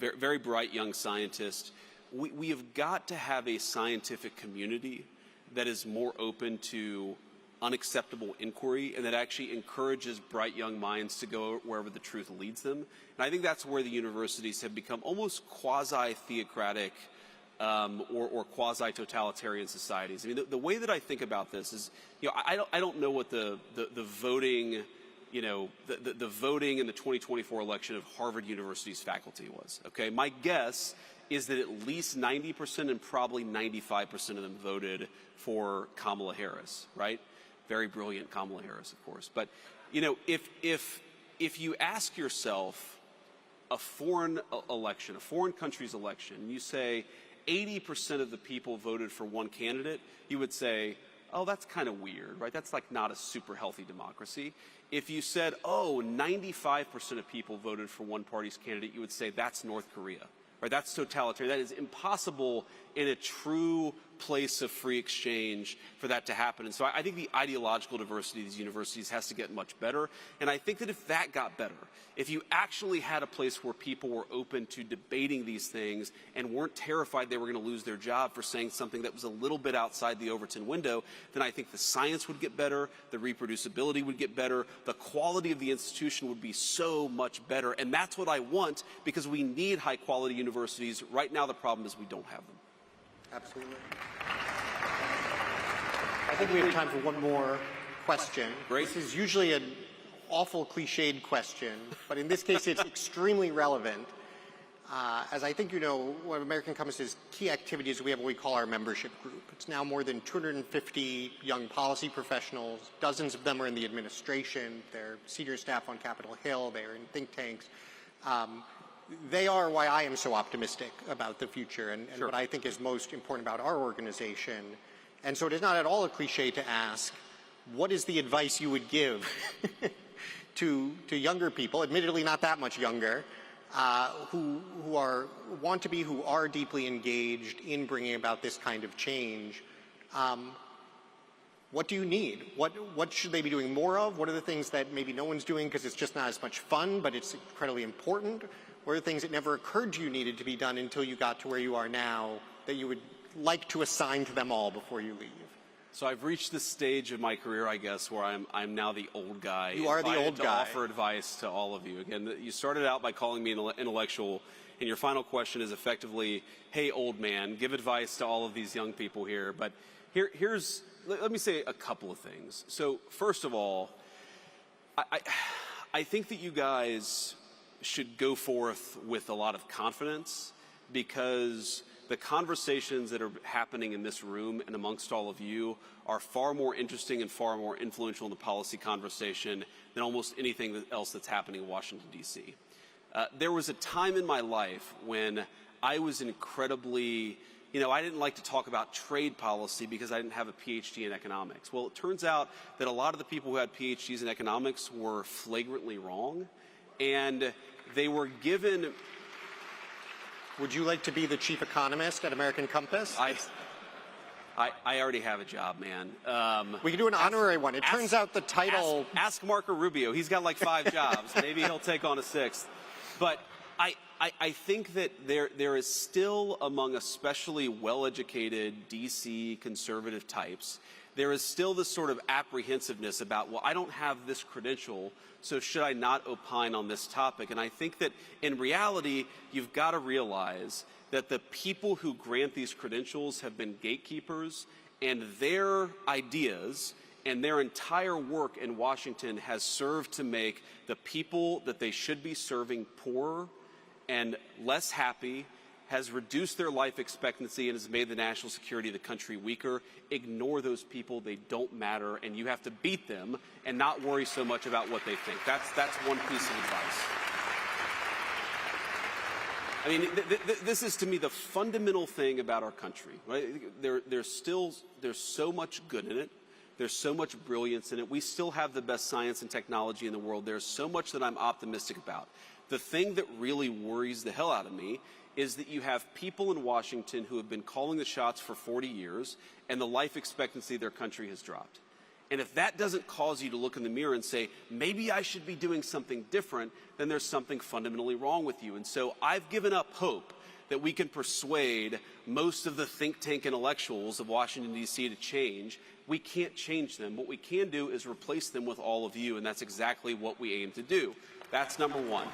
very bright young scientist. We have got to have a scientific community that is more open to unacceptable inquiry and that actually encourages bright young minds to go wherever the truth leads them. And I think that's where the universities have become almost quasi-theocratic or quasi-totalitarian societies. I mean, the way that I think about this is, I don't know what the voting the voting in the 2024 election of Harvard University's faculty was. Okay, my guess is that at least 90% and probably 95% of them voted for Kamala Harris, right? Very brilliant Kamala Harris, of course. But if you ask yourself a foreign election, a foreign country's election, and you say, 80% of the people voted for one candidate, you would say, oh, that's kind of weird, right? That's like not a super healthy democracy. If you said, oh, 95% of people voted for one party's candidate, you would say that's North Korea, right? That's totalitarian. That is impossible in a true place of free exchange for that to happen. And so I think the ideological diversity of these universities has to get much better. And I think that if that got better, if you actually had a place where people were open to debating these things and weren't terrified they were going to lose their job for saying something that was a little bit outside the Overton window, then I think the science would get better, the reproducibility would get better, the quality of the institution would be so much better. And that's what I want, because we need high-quality universities. Right now, the problem is we don't have them. Absolutely. I think we have time for one more question. Great. This is usually an awful cliched question, but in this case it's extremely relevant. As I think you know, one of American Compass's key activities, we have what we call our membership group. It's now more than 250 young policy professionals. Dozens of them are in the administration. They're senior staff on Capitol Hill. They're in think tanks. They are why I am so optimistic about the future and Sure. what I think is most important about our organization. And so it is not at all a cliche to ask, what is the advice you would give to younger people, admittedly not that much younger, who are deeply engaged in bringing about this kind of change? What do you need? What should they be doing more of? What are the things that maybe no one's doing because it's just not as much fun, but it's incredibly important? What are the things that never occurred to you needed to be done until you got to where you are now that you would like to assign to them all before you leave? So I've reached this stage of my career, I guess, where I'm now the old guy. You are the old to guy. offer advice to all of you. Again, you started out by calling me an intellectual, and your final question is effectively, hey, old man, give advice to all of these young people here. But let me say a couple of things. So first of all, I think that you guys should go forth with a lot of confidence, because the conversations that are happening in this room and amongst all of you are far more interesting and far more influential in the policy conversation than almost anything else that's happening in Washington, D.C. There was a time in my life when I was incredibly, I didn't like to talk about trade policy because I didn't have a PhD in economics. Well, it turns out that a lot of the people who had PhDs in economics were flagrantly wrong, and they were given... Would you like to be the chief economist at American Compass? I already have a job, man. We can do an honorary one. It turns out the title... Ask Marco Rubio. He's got like 5 jobs. Maybe he'll take on a 6th. But I think that there is still, among especially well-educated D.C. conservative types, there is still this sort of apprehensiveness about, well, I don't have this credential, so should I not opine on this topic? And I think that in reality, you've got to realize that the people who grant these credentials have been gatekeepers, and their ideas and their entire work in Washington has served to make the people that they should be serving poorer and less happy, has reduced their life expectancy, and has made the national security of the country weaker. Ignore those people. They don't matter, and you have to beat them and not worry so much about what they think. That's one piece of advice. I mean, this is, to me, the fundamental thing about our country, right? There's so much good in it. There's so much brilliance in it. We still have the best science and technology in the world. There's so much that I'm optimistic about. The thing that really worries the hell out of me is that you have people in Washington who have been calling the shots for 40 years, and the life expectancy of their country has dropped. And if that doesn't cause you to look in the mirror and say, maybe I should be doing something different, then there's something fundamentally wrong with you. And so I've given up hope that we can persuade most of the think tank intellectuals of Washington, D.C. to change. We can't change them. What we can do is replace them with all of you, and that's exactly what we aim to do. That's number one.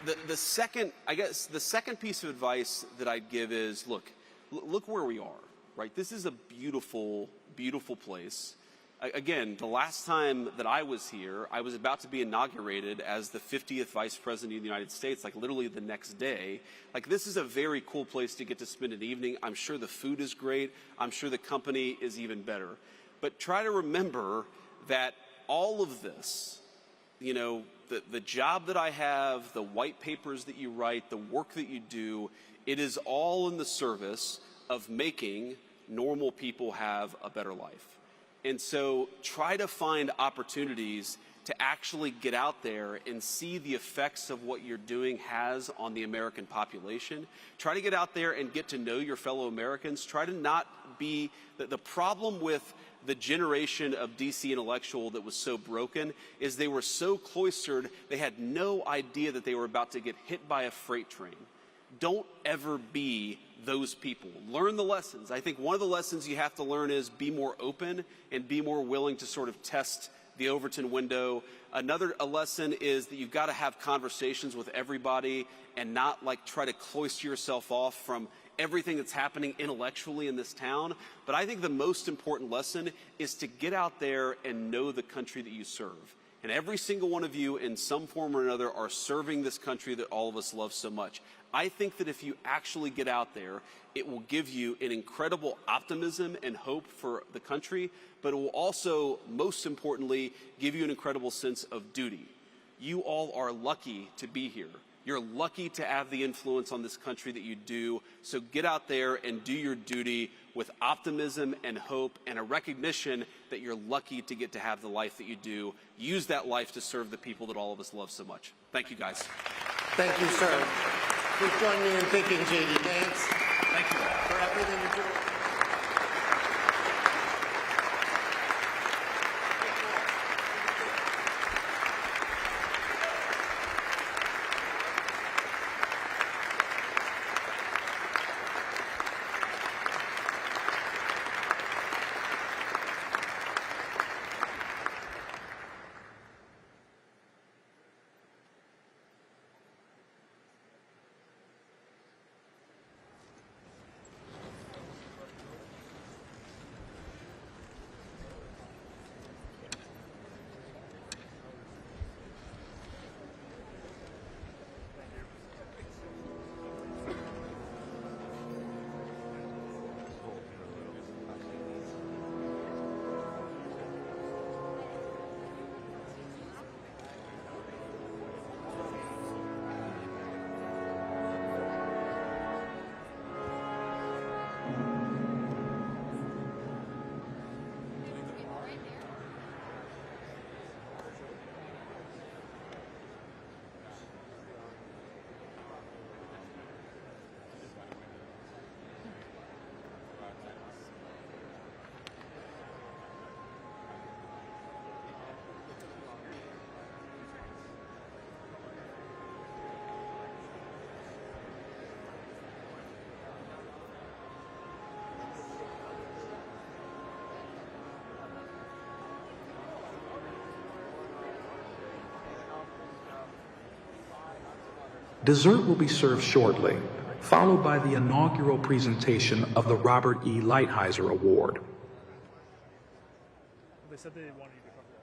The second piece of advice that I'd give is, look where we are, right? This is a beautiful, beautiful place. Again, the last time that I was here, I was about to be inaugurated as the 50th Vice President of the United States, like literally the next day. Like, this is a very cool place to get to spend an evening. I'm sure the food is great. I'm sure the company is even better. But try to remember that all of this, the job that I have, the white papers that you write, the work that you do, It is all in the service of making normal people have a better life. And so try to find opportunities to actually get out there and see the effects of what you're doing has on the American population. Try to get out there and get to know your fellow Americans. Try to not be the problem with the generation of DC intellectual that was so broken is they were so cloistered, they had no idea that they were about to get hit by a freight train. Don't ever be those people. Learn the lessons. I think one of the lessons you have to learn is be more open and be more willing to sort of test the Overton window. Another lesson is that you've got to have conversations with everybody and not like try to cloister yourself off from everything that's happening intellectually in this town. But I think the most important lesson is to get out there and know the country that you serve. And every single one of you in some form or another are serving this country that all of us love so much. I think that if you actually get out there, it will give you an incredible optimism and hope for the country, but it will also, most importantly, give you an incredible sense of duty. You all are lucky to be here. You're lucky to have the influence on this country that you do. So get out there and do your duty with optimism and hope and a recognition that you're lucky to get to have the life that you do. Use that life to serve the people that all of us love so much. Thank you, guys. Thank you, sir. Please join me in thanking J.D. Vance. Thank you. For everything you do. Dessert will be served shortly, followed by the inaugural presentation of the Robert E. Lighthizer Award. They said they wanted you to cover that.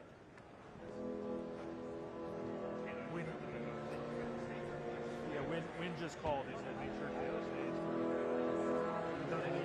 Win just called. He said make sure to the other stage. We've done any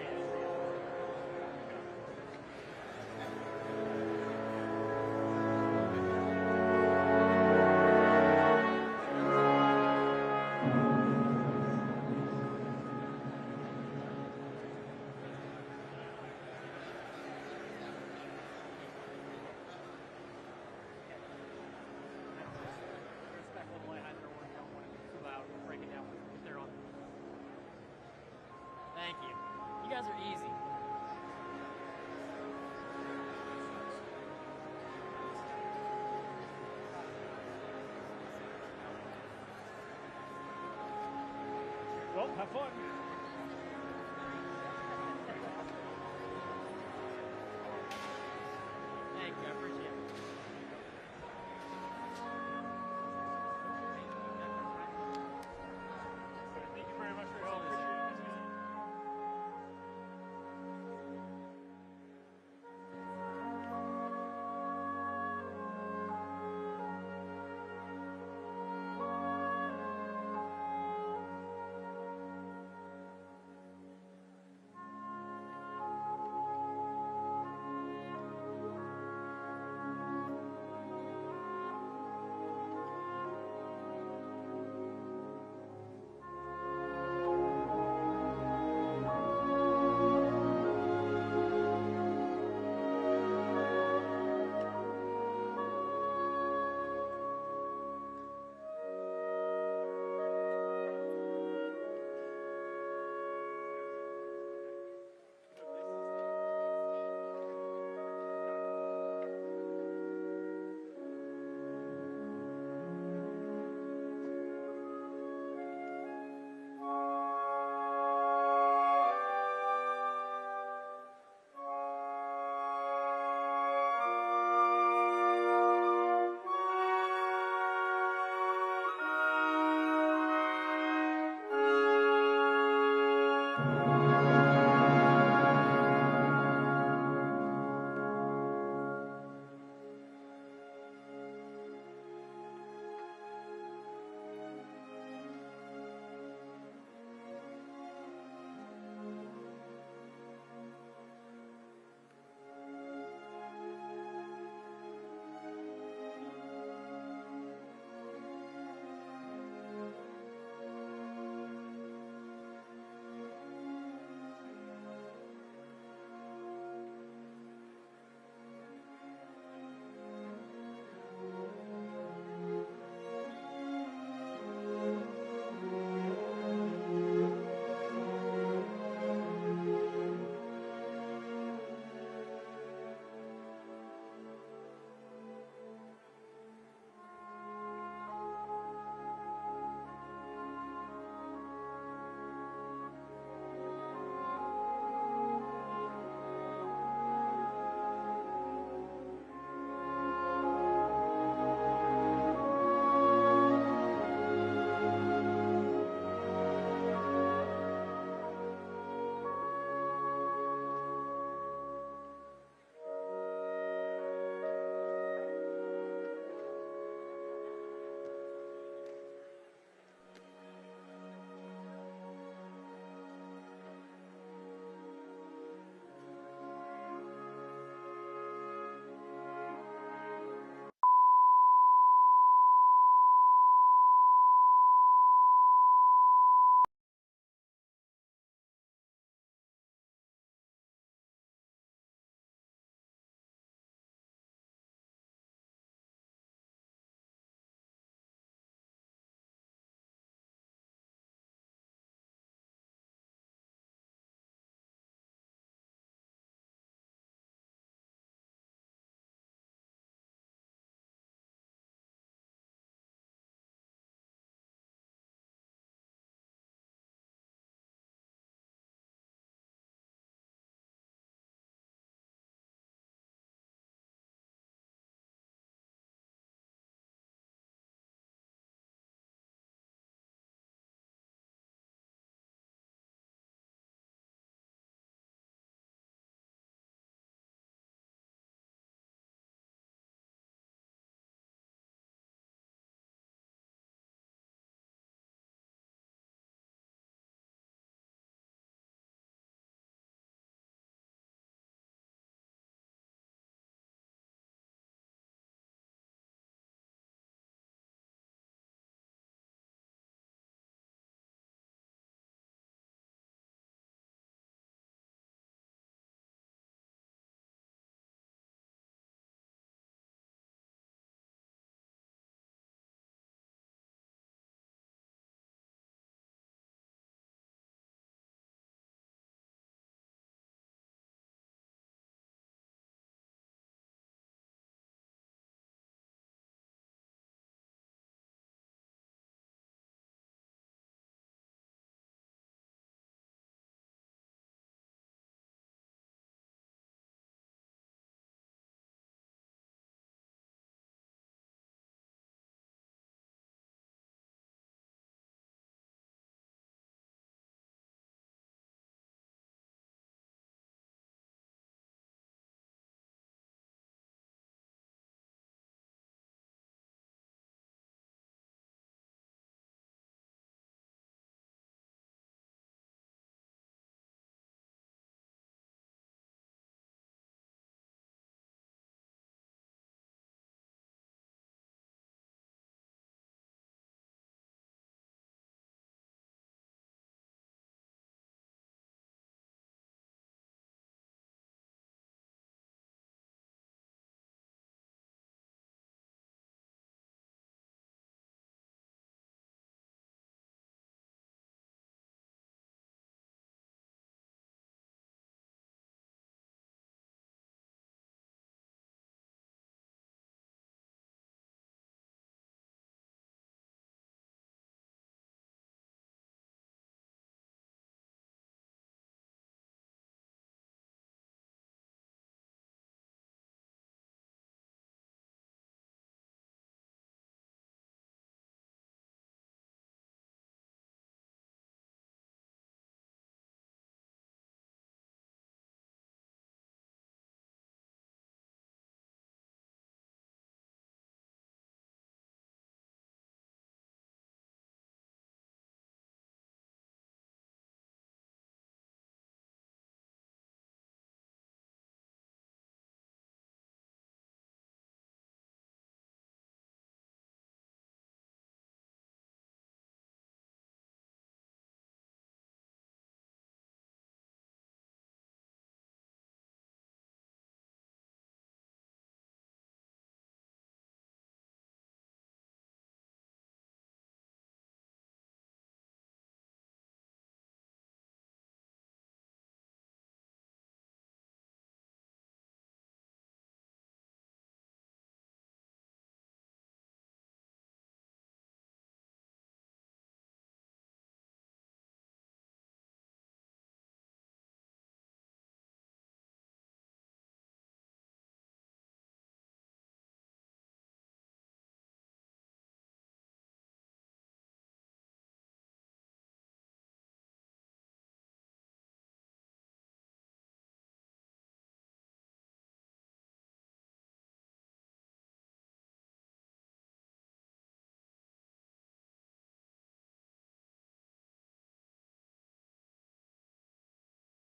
Thank you. You guys are easy. Well, have fun.